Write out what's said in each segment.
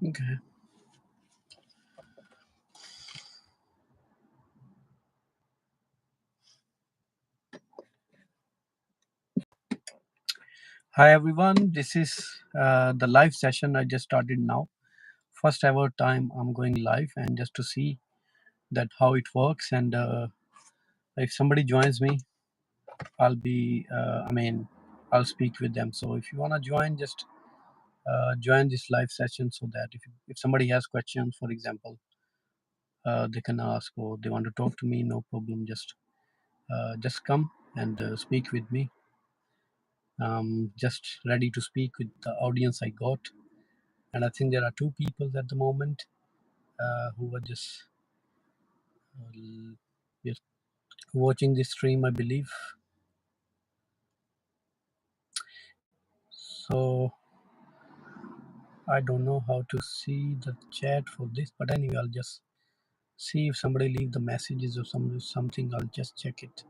Okay. Hi everyone. This is the live session I just started now. First ever time I'm going live, and just to see that how it works. And if somebody joins me, I'll be. I'll speak with them. So if you wanna join, just join this live session so that if somebody has questions, for example, they can ask or they want to talk to me. No problem. Just come and speak with me. Just ready to speak with the audience I got. And I think there are two people at the moment who are just just watching this stream, I believe. So I don't know how to see the chat for this, but anyway, I'll just see if somebody leave the messages or something. I'll just check it.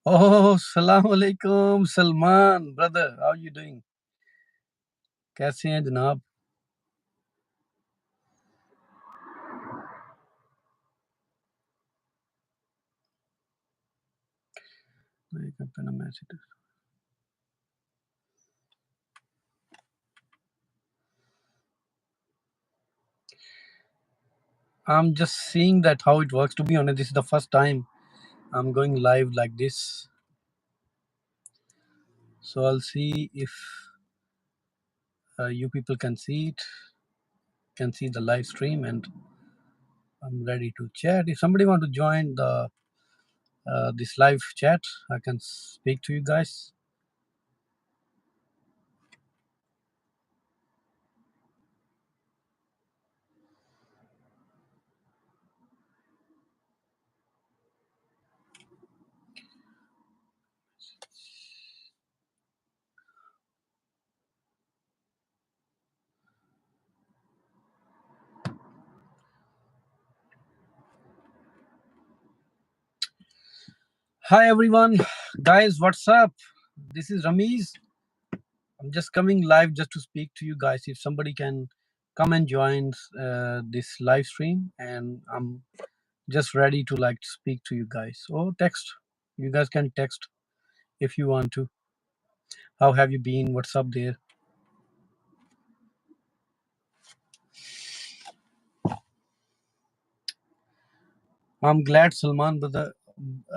Oh, salam alaikum, Salman, brother. How you doing? कैसे हैं जनाब? Wake up in a message. I'm just seeing that how it works. To be honest, this is the first time I'm going live like this. So I'll see if you people can see it, can see the live stream, and I'm ready to chat. If somebody want to join the this live chat, I can speak to you guys. Hi everyone, guys. What's up? This is Ramiz. I'm just coming live just to speak to you guys. If somebody can come and join this live stream, and I'm just ready to like speak to you guys. Or text. You guys can text if you want to. How have you been? What's up there? I'm glad, Salman, brother.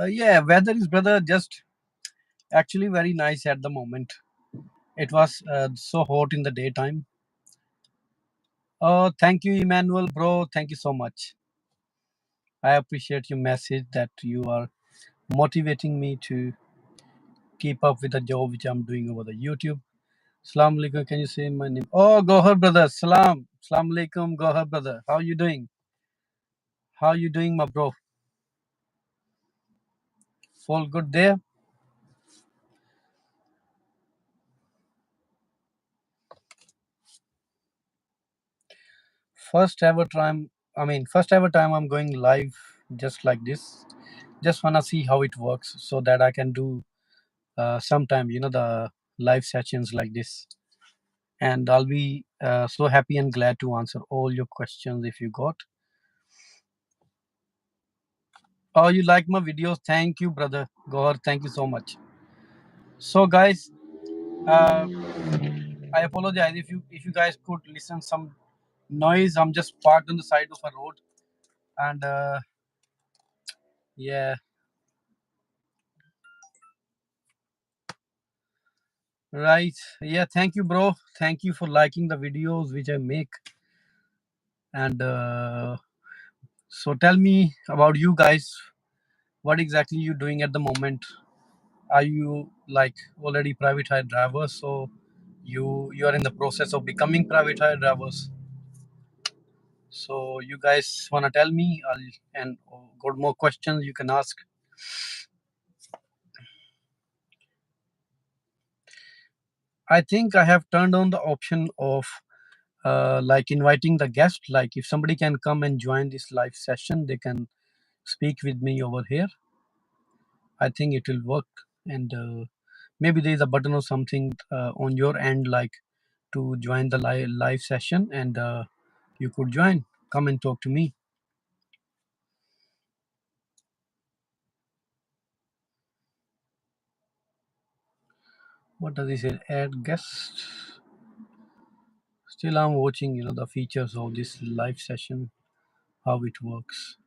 Yeah, weather is, brother, just actually very nice at the moment. It was so hot in the daytime. Oh, thank you, Emmanuel, bro. Thank you so much. I appreciate your message that you are motivating me to keep up with the job which I'm doing over the YouTube. Salam alaikum. Can you say my name? Oh, Gohar, brother. Salam. Salam alaikum, Gohar, brother. How you doing? How you doing, my bro? All good there? First ever time I'm going live just like this. Just wanna see how it works so that I can do sometime, the live sessions like this. And I'll be so happy and glad to answer all your questions if you got. Oh, you like my videos? Thank you, brother Gohar. Thank you so much. So, guys, uh, I apologize if you guys could listen some noise. I'm just parked on the side of a road, and yeah. Right. Yeah. Thank you, bro. Thank you for liking the videos which I make. And so tell me about you guys. What exactly you doing at the moment? Are you like already private hire drivers? So you are in the process of becoming private hire drivers. So you guys wanna tell me? And got more questions you can ask. I think I have turned on the option of like inviting the guest. Like if somebody can come and join this live session, they can speak with me over here. I think it will work. and maybe there is a button or something on your end, like to join the live session, and you could join. Come and talk to me. What does he say? Add guest. Still, I'm watching, the features of this live session, how it works.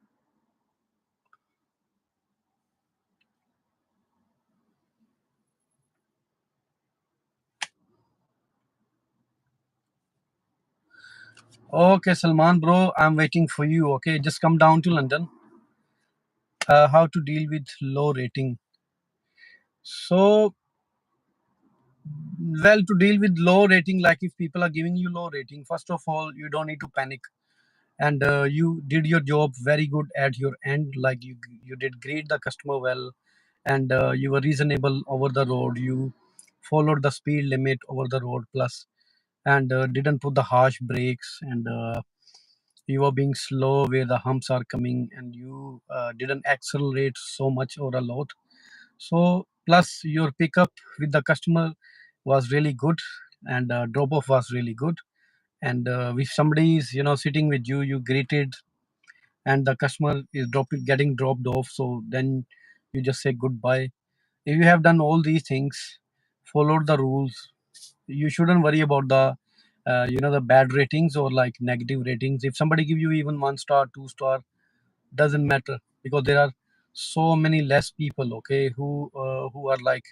Okay, Salman, bro, I'm waiting for you. Okay, just come down to London. How to deal with low rating? So, well, to deal with low rating, like if people are giving you low rating, first of all, you don't need to panic, and you did your job very good at your end. Like you did greet the customer well, and you were reasonable over the road. You followed the speed limit over the road plus, and didn't put the harsh brakes, and you were being slow where the humps are coming, and you didn't accelerate so much or a lot. So plus your pickup with the customer was really good, and drop off was really good. And if somebody is sitting with you, you greeted, and the customer is getting dropped off, so then you just say goodbye. If you have done all these things, followed the rules, you shouldn't worry about the the bad ratings or like negative ratings. If somebody give you even 1 star, 2 star, doesn't matter, because there are so many less people, okay, who are like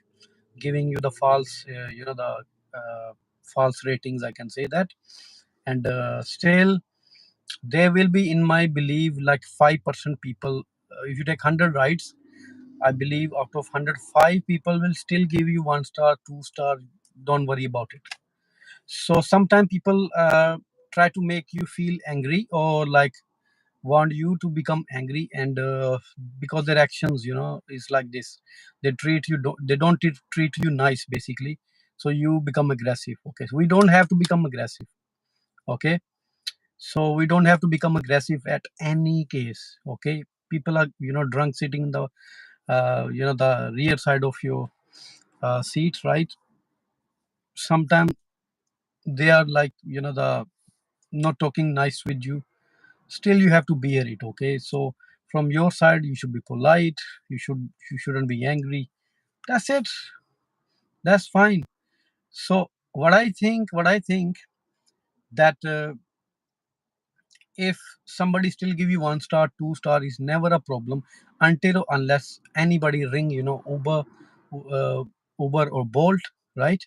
giving you the false the uh, false ratings, I can say that. And still there will be, in my belief, like 5% people. If you take 100 rides, I believe out of 105 people will still give you 1 star, 2 star. Don't worry about it. So sometimes people try to make you feel angry, or like want you to become angry, and because their actions is like this. They don't treat you nice, basically. So you become aggressive. Okay, so we don't have to become aggressive. Okay, so we don't have to become aggressive at any case. Okay, people are drunk sitting in the the rear side of your seat, right? Sometimes they are like the not talking nice with you. Still you have to bear it. Okay, so from your side you should be polite. You shouldn't be angry. That's it. That's fine. So what I think that if somebody still give you 1 star, 2 star is never a problem, until or unless anybody ring Uber, uh, Uber or Bolt, right?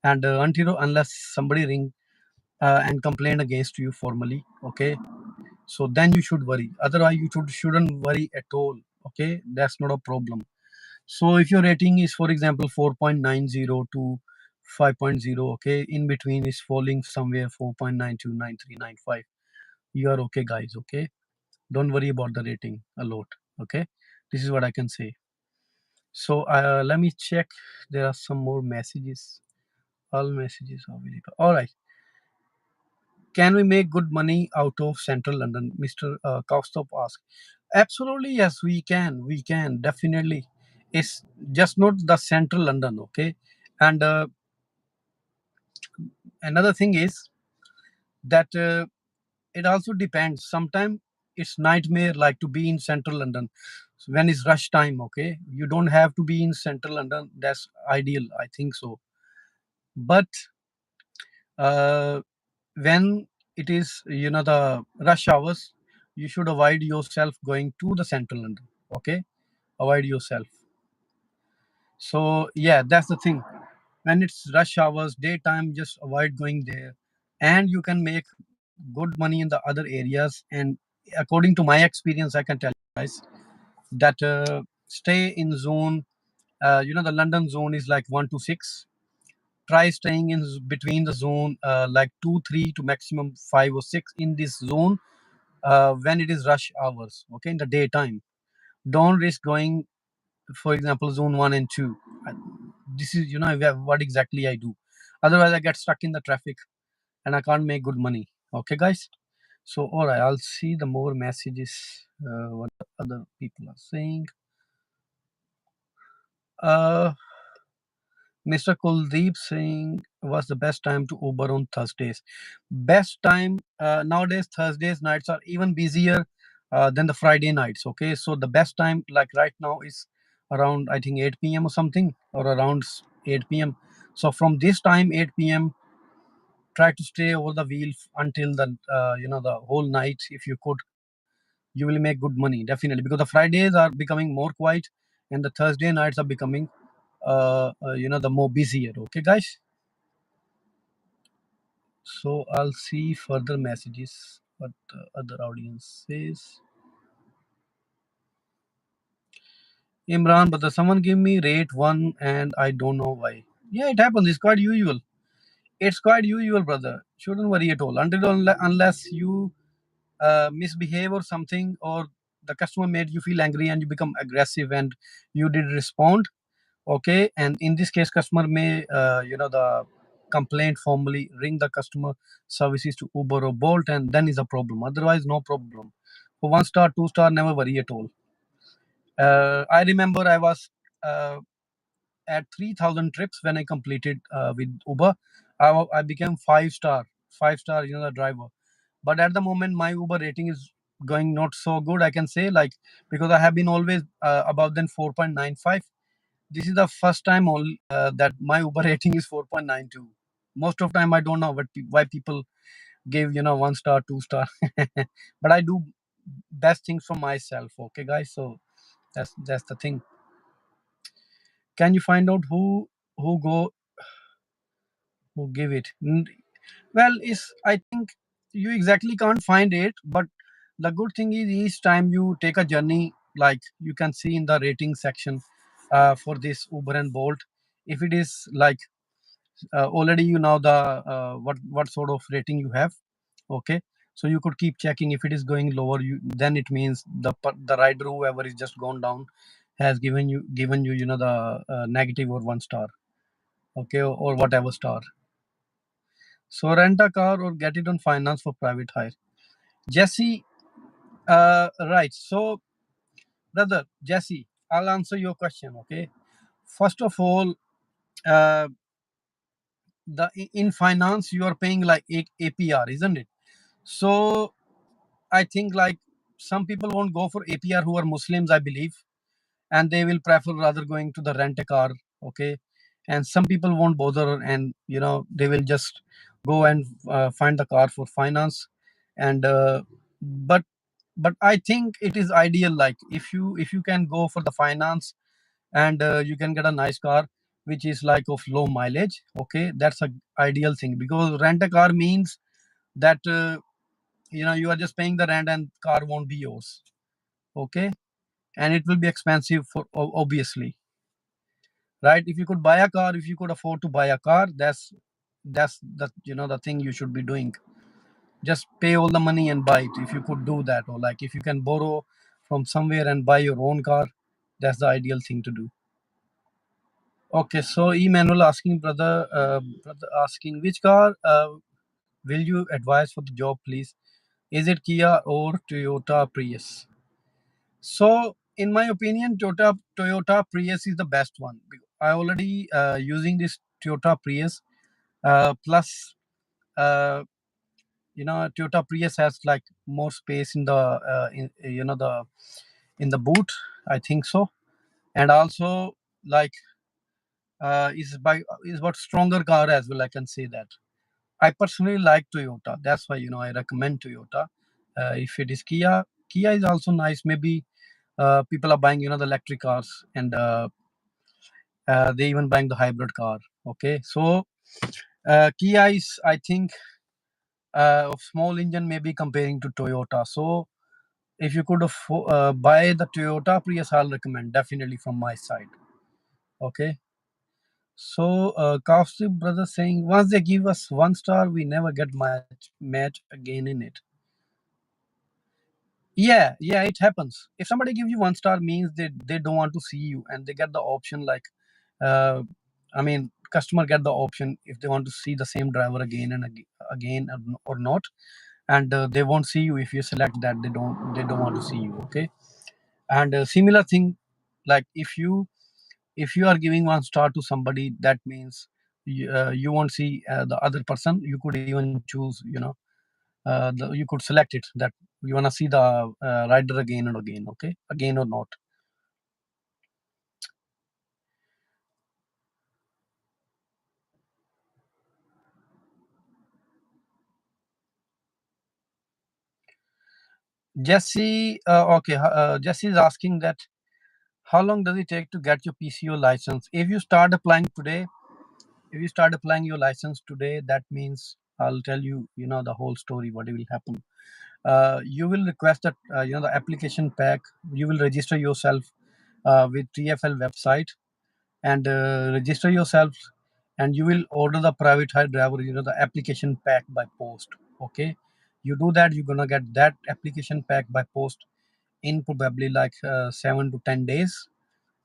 And until or unless somebody ring and complain against you formally. Okay, so then you should worry. Otherwise you shouldn't worry at all. Okay, that's not a problem. So if your rating is, for example, 4.90 to 5.0, okay, in between is falling somewhere 4.92, 93, 95, you are okay, guys. Okay, don't worry about the rating a lot. Okay, this is what I can say. So let me check. There are some more messages. All messages are available. All right. Can we make good money out of Central London? Mr. Kaustop asked. Absolutely, yes, we can. We can, definitely. It's just not the Central London, okay? And another thing is that it also depends. Sometimes it's nightmare like to be in Central London. So when it's rush time, okay? You don't have to be in Central London. That's ideal, I think so. But uh, when it is the rush hours, you should avoid yourself going to the Central London. Okay, avoid yourself. So yeah, that's the thing. When it's rush hours, daytime, just avoid going there, and you can make good money in the other areas. And according to my experience, I can tell you guys that stay in zone. The London zone is like 1 to 6. Try staying in between the zone, like 2 3 to maximum 5 or 6 in this zone when it is rush hours, okay, in the daytime. Don't risk going, for example, zone 1 and 2. Uh, this is what exactly I do. Otherwise I get stuck in the traffic and I can't make good money. Okay, guys. So all right, I'll see the more messages, what other people are saying. Uh, Mr. Kuldeep saying was the best time to Uber on Thursdays. Best time nowadays, Thursdays nights are even busier than the Friday nights. Okay, so the best time, like right now, is around I think 8 p.m. or something, or around 8 p.m. So from this time, 8 p.m., try to stay over the wheel until the the whole night. If you could, you will make good money definitely, because the Fridays are becoming more quiet, and the Thursday nights are becoming the more busier. Okay, guys. So I'll see further messages what the other audience says. Imran, but the someone give me rate one and I don't know why. Yeah, it happens. It's quite usual. It's quite usual, brother. Shouldn't worry at all. Unless you misbehave or something, or the customer made you feel angry and you become aggressive and you did respond. Okay, and in this case, customer may the complaint formally ring the customer services to Uber or Bolt, and then is a problem. Otherwise, no problem. For 1 star, 2 star, never worry at all. I remember I was at 3,000 trips when I completed with Uber. I became 5 star, 5 star, the driver. But at the moment, my Uber rating is going not so good, I can say, like, because I have been always above than 4.95. This is the first time only that my Uber rating is 4.92. Most of time I don't know why people give 1 star, 2 star, but I do best things for myself. Okay, guys, so that's the thing. Can you find out who go who give it? Well, is I think you exactly can't find it, but the good thing is each time you take a journey, like you can see in the rating section for this Uber and Bolt, if it is like already you know the what sort of rating you have. Okay, so you could keep checking. If it is going lower, you then it means the rider, whoever is just gone down, has given you the negative or 1 star. Okay, or whatever star. So rent a car or get it on finance for private hire. Jesse, right. So brother Jesse, I'll answer your question. Okay, first of all, uh, in finance you are paying like APR, isn't it? So I think like some people won't go for APR who are Muslims, I believe, and they will prefer rather going to the rent a car. Okay, and some people won't bother, and they will just go and find the car for finance, and but I think it is ideal. Like if you can go for the finance and you can get a nice car which is like of low mileage. Okay, that's a ideal thing, because rent a car means that you are just paying the rent and car won't be yours. Okay, and it will be expensive for obviously, right? If you could buy a car, if you could afford to buy a car, that's the thing you should be doing. Just pay all the money and buy it if you could do that, or like if you can borrow from somewhere and buy your own car, that's the ideal thing to do. Okay, so Emmanuel asking, brother asking, which car will you advise for the job, please? Is it Kia or Toyota Prius? So, in my opinion, Toyota Prius is the best one. I already using this Toyota Prius. Plus, uh, Toyota Prius has like more space in the the in the boot. I think so, and also like is about stronger car as well. I can say that. I personally like Toyota. That's why I recommend Toyota. If it is Kia, Kia is also nice. Maybe people are buying the electric cars, and they even buying the hybrid car. Okay, so Kia is, I think, of small engine, maybe comparing to Toyota. So if you could buy the Toyota Prius, I'll recommend definitely from my side. Okay, so Kaustub brother saying, once they give us 1 star, we never get match again in it. Yeah, it happens. If somebody gives you 1 star, means they don't want to see you, and they get the option like, uh, I mean, customer get the option if they want to see the same driver again and again or not, and they won't see you if you select that they don't want to see you. Okay, and similar thing, like if you If you are giving 1 star to somebody, that means you won't see the other person. You could even choose, you could select it that you want to see the rider again and again, okay, again or not. Jesse, okay, Jesse is asking that how long does it take to get your PCO license? If you start applying today, if you start applying your license today, that means I'll tell you, the whole story, what will happen. You will request that, the application pack. You will register yourself with TFL website and register yourself, and you will order the private hire driver, the application pack by post. Okay, you do that, you're gonna get that application pack by post in probably like 7 to 10 days,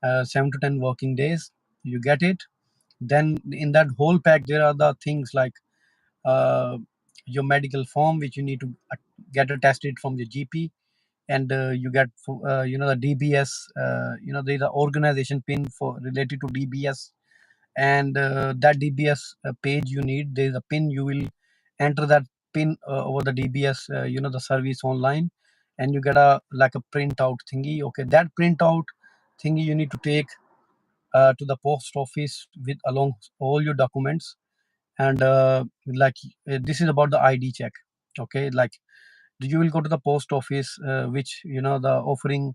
7 to 10 working days. You get it. Then in that whole pack there are the things like uh, your medical form which you need to get attested from your GP, and you get the DBS, there's the organization pin for related to DBS, and that DBS page you need, there's a pin. You will enter that pin over the DBS, the service online, and you get a like a printout thingy. Okay, that printout thingy you need to take to the post office with along all your documents, and this is about the ID check. Okay, like you will go to the post office, which the offering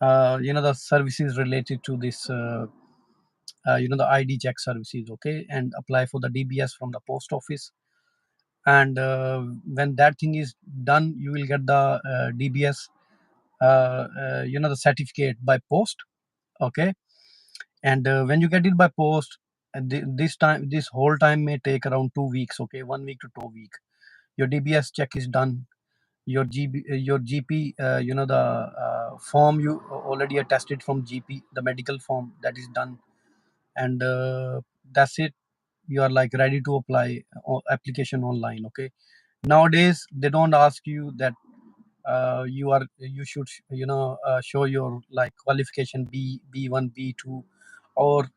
the services related to this the ID check services. Okay, and apply for the DBS from the post office, and when that thing is done, you will get the DBS the certificate by post. Okay, and when you get it by post, this whole time may take around 2 weeks. Okay, 1 week to 2 week. Your DBS check is done. Your GP, the form you already attested from GP, the medical form, that is done, and that's it. You are like ready to apply application online. Okay, nowadays they don't ask you that you should show your like qualification B1 B2, or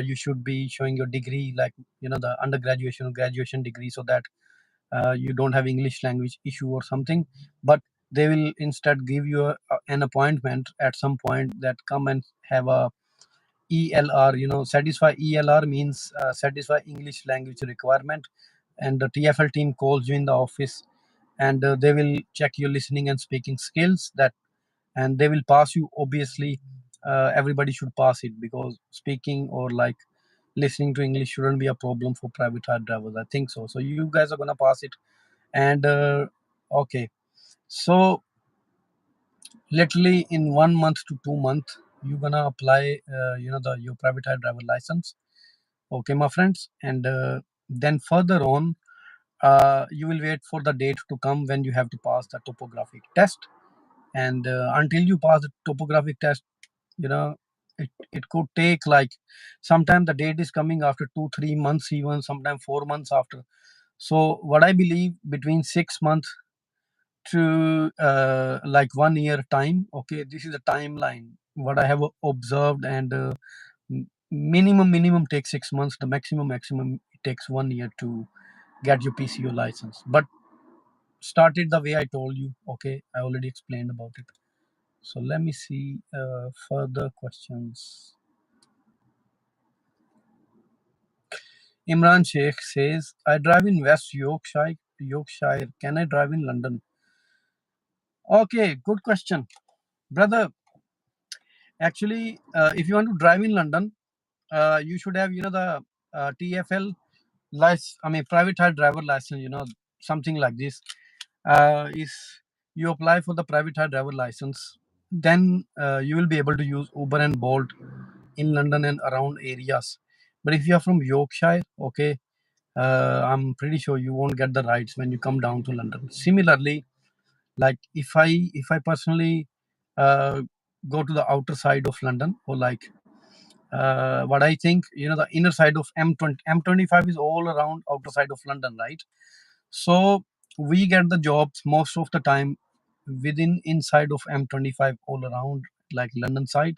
you should be showing your degree, like the undergraduation or graduation degree, so that you don't have English language issue or something. But they will instead give you an appointment at some point, that come and have a ELR, satisfy. ELR means satisfy English language requirement, and the TFL team calls you in the office, and they will check your listening and speaking skills, that and they will pass you. Obviously everybody should pass it, because speaking or like listening to English shouldn't be a problem for private hire drivers, I think so. So you guys are gonna pass it, and okay, so literally in 1 month to 2 month, you're gonna apply your private hire driver license. Okay, my friends, and then further on, you will wait for the date to come when you have to pass the topographic test, and until you pass the topographic test, you know it could take like, sometime the date is coming after 2 3 months, even sometime 4 months after. So what I believe, between 6 months to like 1 year time. Okay, this is a timeline what I have observed, and minimum takes 6 months, the maximum it takes 1 year to get your PCO license. But started the way I told you. Okay, I already explained about it. So let me see further questions. Imran Sheikh says, I drive in West Yorkshire. Yorkshire. Can I drive in London? Okay, good question, brother. Actually, if you want to drive in London, you should have the TFL license. I mean, private hire driver license. Something like this. Is you apply for the private hire driver license, then you will be able to use Uber and Bolt in London and around areas. But if you are from Yorkshire, okay, I'm pretty sure you won't get the rides when you come down to London. Similarly, like if I personally uh, go to the outer side of London, or like what I think, the inner side of M25 is all around outer side of London, right? So we get the jobs most of the time within inside of M25, all around like London side,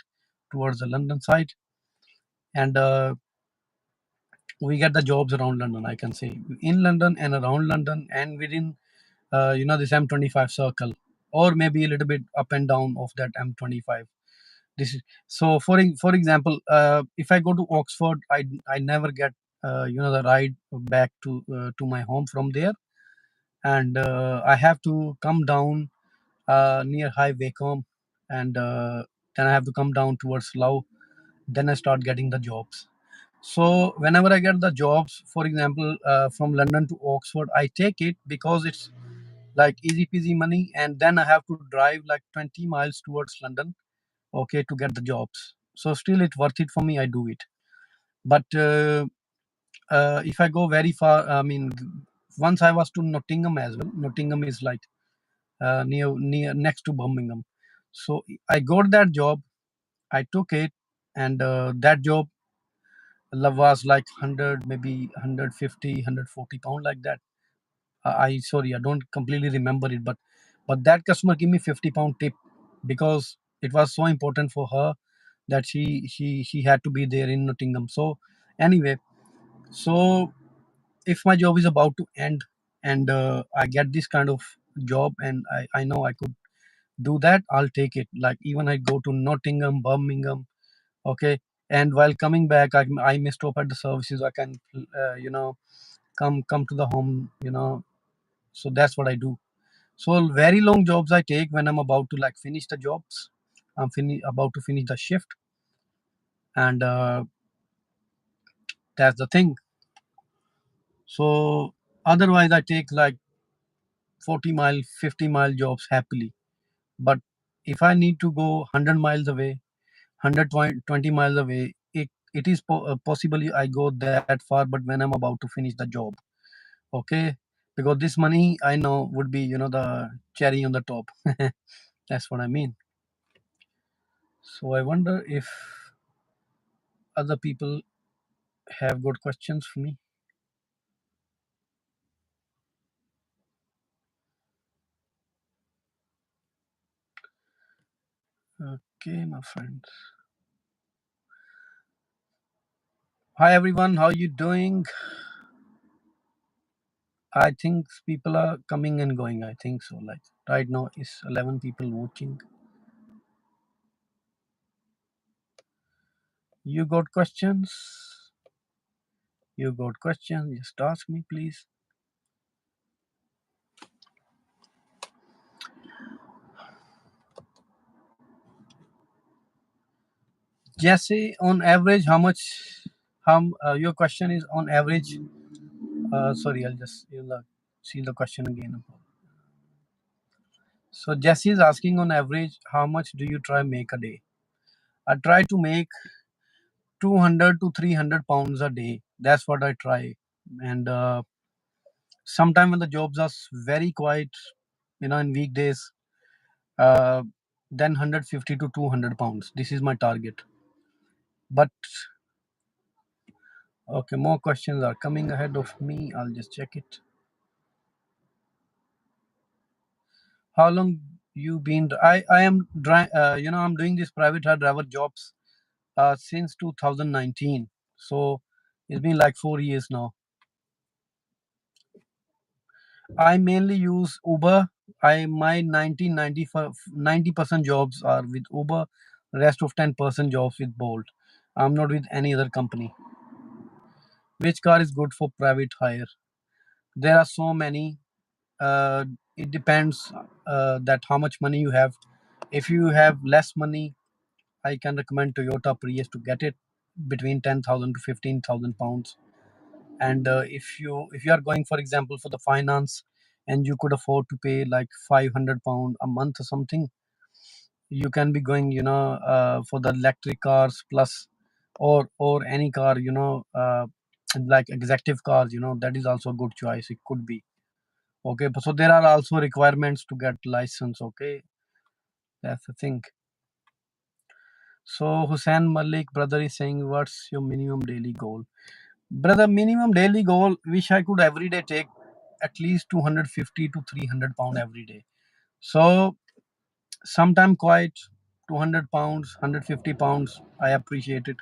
towards the London side. and we get the jobs around London. I can say in London and around London, and within this M25 circle, or maybe a little bit up and down of that M25. This is so. For example, if I go to Oxford, I never get the ride back to my home from there, and I have to come down near High Wycombe, and then I have to come down towards Slough. Then I start getting the jobs. So whenever I get the jobs, for example, from London to Oxford, I take it because it's like easy peasy money, and then I have to drive like 20 miles towards London, okay, to get the jobs. So still, it's worth it for me. I do it. But if I go very far, I mean, once I was to Nottingham as well. Nottingham is like near next to Birmingham. So I got that job. I took it, and that job was like 100, maybe 150, 140 pound like that. I sorry, I don't completely remember it, but that customer gave me 50 pound tip because it was so important for her that she had to be there in Nottingham. So anyway, so if my job is about to end and I get this kind of job and I know I could do that, I'll take it. Like even I go to Nottingham, Birmingham, okay, and while coming back, I may stop at the services. I can come to the home, so that's what I do. So very long jobs I take when I'm about to like finish the jobs. About to finish the shift, and that's the thing. So otherwise, I take like 40 mile, 50 mile jobs happily. But if I need to go 100 miles away, 120 miles away, it is possibly I go that far. But when I'm about to finish the job, okay, because this money I know would be the cherry on the top. That's what I mean. So I wonder if other people have good questions for me. Okay, my friends. Hi everyone, how you doing? I think people are coming and going. I think so. Like right now, is 11 people watching. You got questions? You got questions? Just ask me, please. Jesse, on average, how much? Your question is on average. Sorry, I'll just see the question again. So Jesse is asking on average, how much do you try make a day? I try to make 200 to 300 pounds a day. That's what I try. And sometime when the jobs are very quiet, in weekdays, uh, then 150 to 200 pounds. This is my target. But okay, more questions are coming ahead of me. I'll just check it. How long you been? I am I'm doing this private hire driver jobs since 2019. So it's been like 4 years now. I mainly use Uber. I my 90% jobs are with Uber. Rest of 10% jobs with Bolt. I'm not with any other company. Which car is good for private hire? There are so many. It depends that how much money you have. If you have less money, I can recommend Toyota Prius to get it between 10,000 to 15,000 pounds. And if you are going, for example, for the finance, and you could afford to pay like 500 pound a month or something, you can be going for the electric cars plus, or any car, like executive cars, that is also a good choice. It could be okay, but so there are also requirements to get license. Okay, that's the thing. So Hussein Malik brother is saying, what's your minimum daily goal? Brother, minimum daily goal, wish I could every day take at least 250 to 300 pound every day. So sometime quite 200 pounds, 150 pounds, I appreciate it.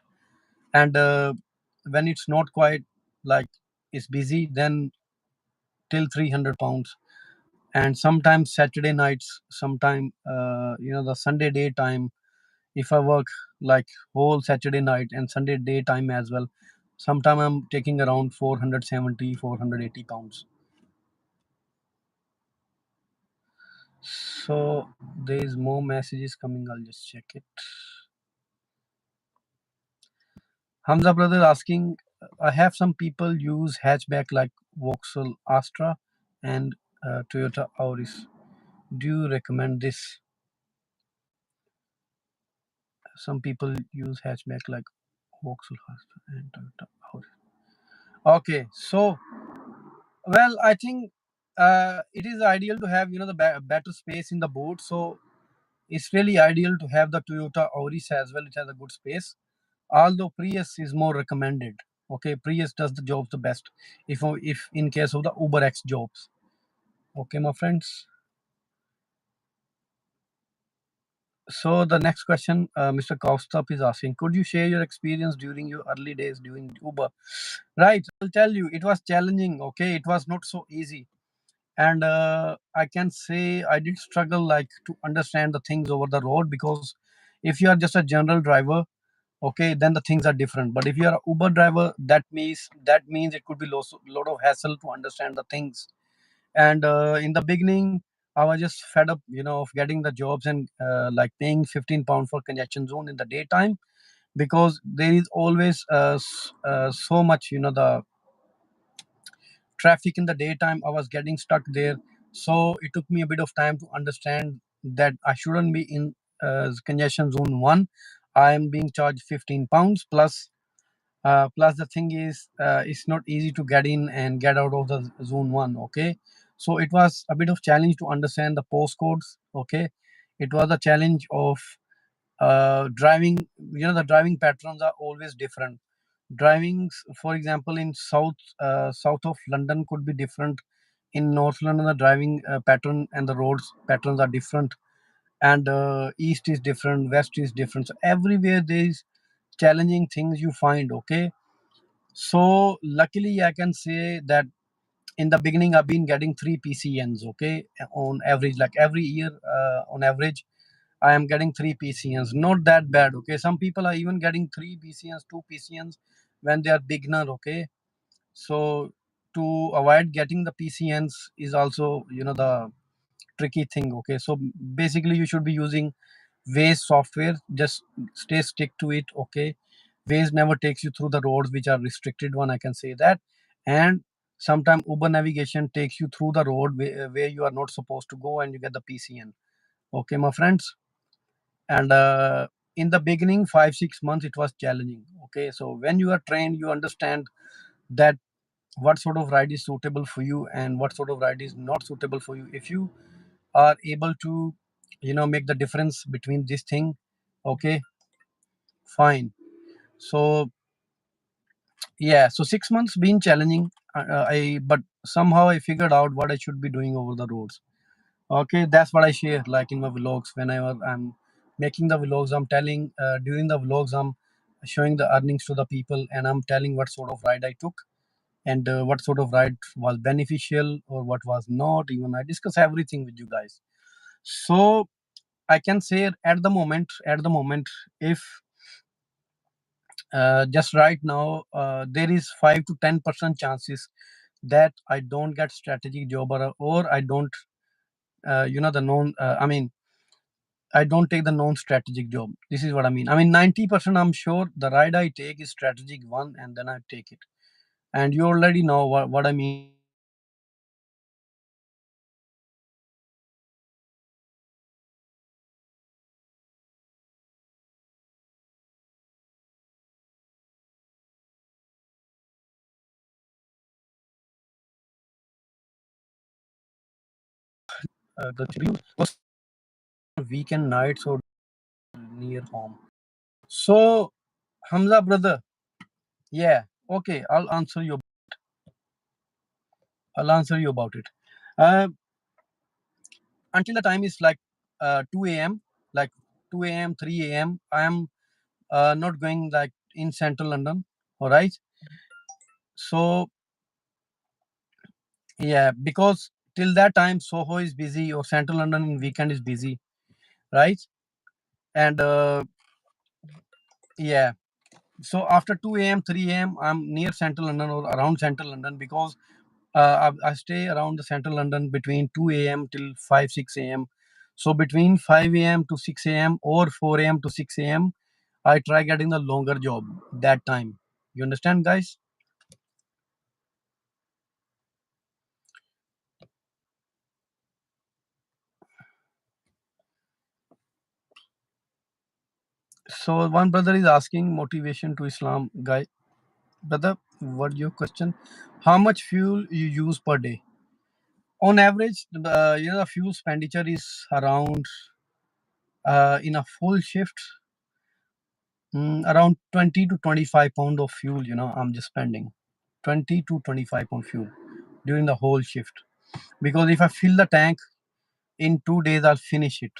and when it's not quite like it's busy, then till 300 pounds. And sometimes Saturday nights, sometime the Sunday daytime, if I work like whole Saturday night and Sunday daytime as well, sometime I'm taking around 470, 480 pounds. So there is more messages coming, I'll just check it. Hamza brother asking, I have some people use hatchback like Vauxhall Astra and Toyota Auris. Do you recommend this? Some people use hatchback like Vauxhall Astra and Toyota Auris. Okay, so well, I think it is ideal to have the better space in the boot. So it's really ideal to have the Toyota Auris as well. It has a good space. Although Prius is more recommended. Okay, Prius does the jobs the best. If in case of the Uber X jobs. Okay, my friends. So the next question, Mr. Kaustap is asking, could you share your experience during your early days doing Uber? Right, I'll tell you, it was challenging. Okay, it was not so easy, and I can say I did struggle like to understand the things over the road, because if you are just a general driver, okay, then the things are different. But if you are a Uber driver, that means it could be lot of hassle to understand the things. And in the beginning, I was just fed up, of getting the jobs and like paying 15 pound for congestion zone in the daytime, because there is always so much, the traffic in the daytime. I was getting stuck there, so it took me a bit of time to understand that I shouldn't be in congestion zone one. I am being charged 15 pounds plus. Plus the thing is, it's not easy to get in and get out of the zone one. Okay, so it was a bit of challenge to understand the postcodes. Okay, it was a challenge of driving. The driving patterns are always different. Drivings, for example, in south of London could be different. In North London, the driving pattern and the roads patterns are different, and east is different, west is different. So everywhere there is challenging things you find. Okay, so luckily I can say that in the beginning I've been getting 3 PCNs. Okay, on average, like every year, on average I am getting 3 PCNs. Not that bad. Okay, some people are even getting 3 PCNs, 2 PCNs when they are beginner. Okay, so to avoid getting the PCNs is also the tricky thing. Okay, so basically you should be using Waze software. Just stay stick to it. Okay, Waze never takes you through the roads which are restricted one, I can say that. And sometimes Uber navigation takes you through the road where you are not supposed to go, and you get the PCN. Okay, my friends. And in the beginning, 5 6 months, it was challenging. Okay, so when you are trained, you understand that what sort of ride is suitable for you and what sort of ride is not suitable for you. If you are able to make the difference between this thing, okay, fine. So yeah, so 6 months been challenging. I But somehow I figured out what I should be doing over the roads. Okay, that's what I share like in my vlogs. Whenever I'm making the vlogs, I'm telling, during the vlogs I'm showing the earnings to the people, and I'm telling what sort of ride I took, and what sort of ride was beneficial or what was not. Even I discuss everything with you guys. So I can say at the moment, if just right now, there is 5 to 10% chances that I don't get strategic job, or I don't, the known. I mean, I don't take the non-strategic job. This is what I mean. I mean, 90% I'm sure the ride I take is strategic one, and then I take it. And you already know what I mean. The review was weekend nights or near home. So, Hamza brother, yeah, okay, I'll answer you about it. Uh, until the time is like 2 a.m., like 2 a.m., 3 a.m. I am not going like in central London. All right. So yeah, because till that time Soho is busy or central London in weekend is busy, right? And yeah, so after 2 a.m., 3 a.m., I'm near central London or around central London because I stay around the central London between 2 a.m. till 5, 6 a.m. So between 5 a.m. to 6 a.m. or 4 a.m. to 6 a.m., I try getting the longer job that time. You understand, guys? So one brother is asking motivation to Islam, guy. Brother, what your question? How much fuel you use per day? On average, the fuel expenditure is around in a full shift, around 20 to 25 pound of fuel. I'm just spending 20 to 25 pound fuel during the whole shift because if I fill the tank in 2 days, I'll finish it.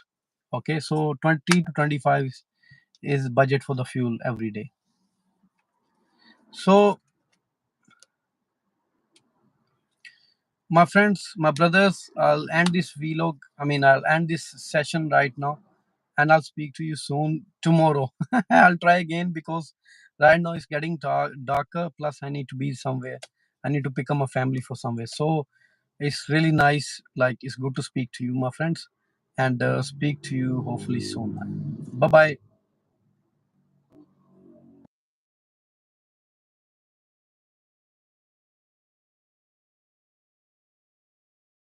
Okay, so 20 to 25 is budget for the fuel every day. So my friends, my brothers, I'll end this vlog. I mean, I'll end this session right now, and I'll speak to you soon tomorrow. I'll try again because right now it's getting darker. Plus, I need to be somewhere. I need to pick up my family for somewhere. So it's really nice. Like it's good to speak to you, my friends, and speak to you hopefully soon. Bye bye.